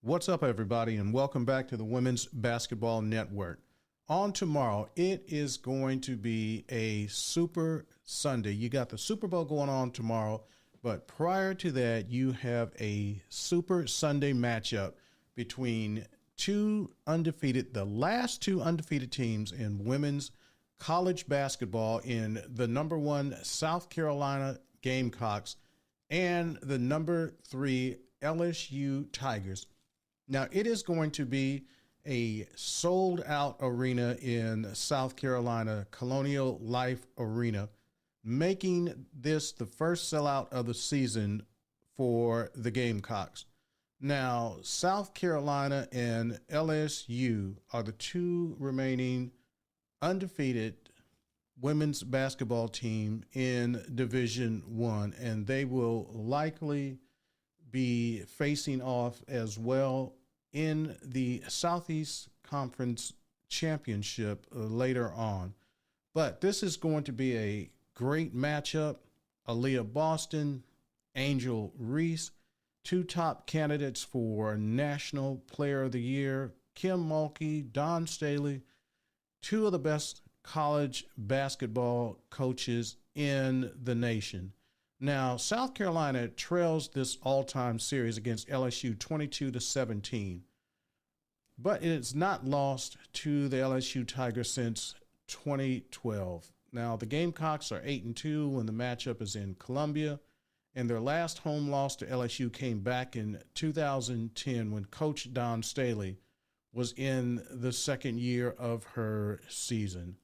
What's up, everybody, and welcome back to the Women's Basketball Network. On tomorrow, it is going to be a Super Sunday. You got the Super Bowl going on tomorrow, but prior to that, you have a Super Sunday matchup between the last two undefeated teams in women's college basketball in the number one South Carolina Gamecocks and the number 3 LSU Tigers. Now, it is going to be a sold-out arena in South Carolina, Colonial Life Arena, making this the first sellout of the season for the Gamecocks. Now, South Carolina and LSU are the two remaining undefeated women's basketball team in Division I, and they will likely be facing off as well in the Southeast Conference Championship later on. But this is going to be a great matchup. Aaliyah Boston, Angel Reese, two top candidates for National Player of the Year, Kim Mulkey, Dawn Staley, two of the best college basketball coaches in the nation. Now, South Carolina trails this all-time series against LSU 22-17, but it is not lost to the LSU Tigers since 2012. Now, the Gamecocks are 8-2 when the matchup is in Columbia, and their last home loss to LSU came back in 2010 when Coach Dawn Staley was in the second year of her season.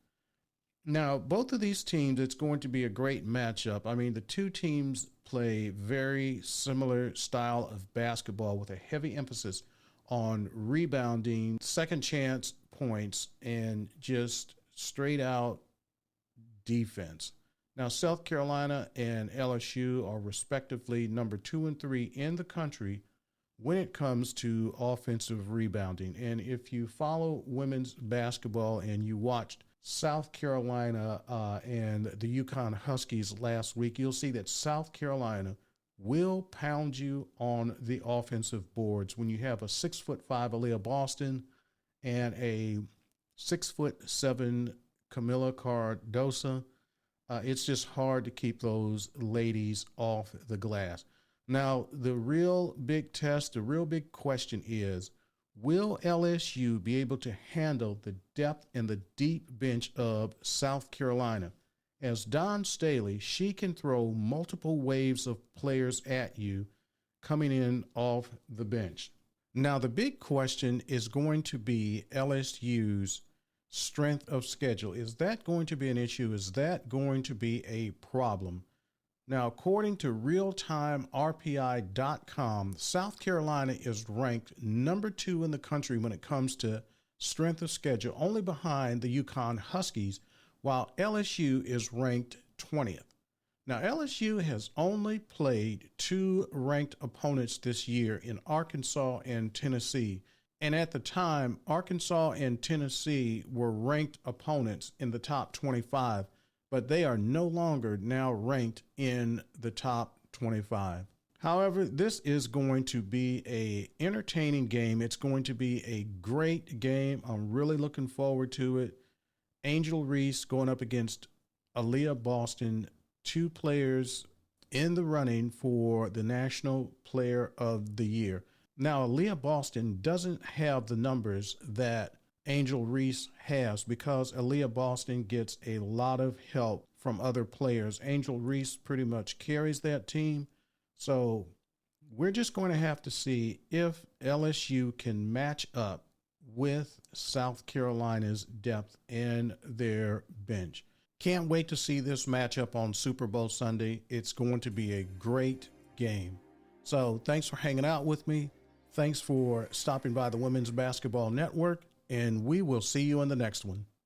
Now, both of these teams, it's going to be a great matchup. I mean, the two teams play very similar style of basketball with a heavy emphasis on rebounding, second chance points, and just straight out defense. Now, South Carolina and LSU are respectively number 2 and 3 in the country when it comes to offensive rebounding. And if you follow women's basketball and you watched South Carolina and the UConn Huskies last week, you'll see that South Carolina will pound you on the offensive boards when you have a 6'5" Aaliyah Boston and a 6'7" Camila Cardosa. It's just hard to keep those ladies off the glass. Now, the real big test, the real big question is, will LSU be able to handle the depth and the deep bench of South Carolina? As Dawn Staley, she can throw multiple waves of players at you coming in off the bench. Now, the big question is going to be LSU's strength of schedule. Is that going to be an issue? Is that going to be a problem? Now, according to realtimerpi.com, South Carolina is ranked number 2 in the country when it comes to strength of schedule, only behind the UConn Huskies, while LSU is ranked 20th. Now, LSU has only played 2 ranked opponents this year in Arkansas and Tennessee. And at the time, Arkansas and Tennessee were ranked opponents in the top 25, but they are no longer now ranked in the top 25. However, this is going to be an entertaining game. It's going to be a great game. I'm really looking forward to it. Angel Reese going up against Aaliyah Boston, 2 players in the running for the National Player of the Year. Now, Aaliyah Boston doesn't have the numbers that Angel Reese has because Aaliyah Boston gets a lot of help from other players. Angel Reese pretty much carries that team. So we're just going to have to see if LSU can match up with South Carolina's depth in their bench. Can't wait to see this matchup on Super Bowl Sunday. It's going to be a great game. So thanks for hanging out with me. Thanks for stopping by the Women's Basketball Network, and we will see you in the next one.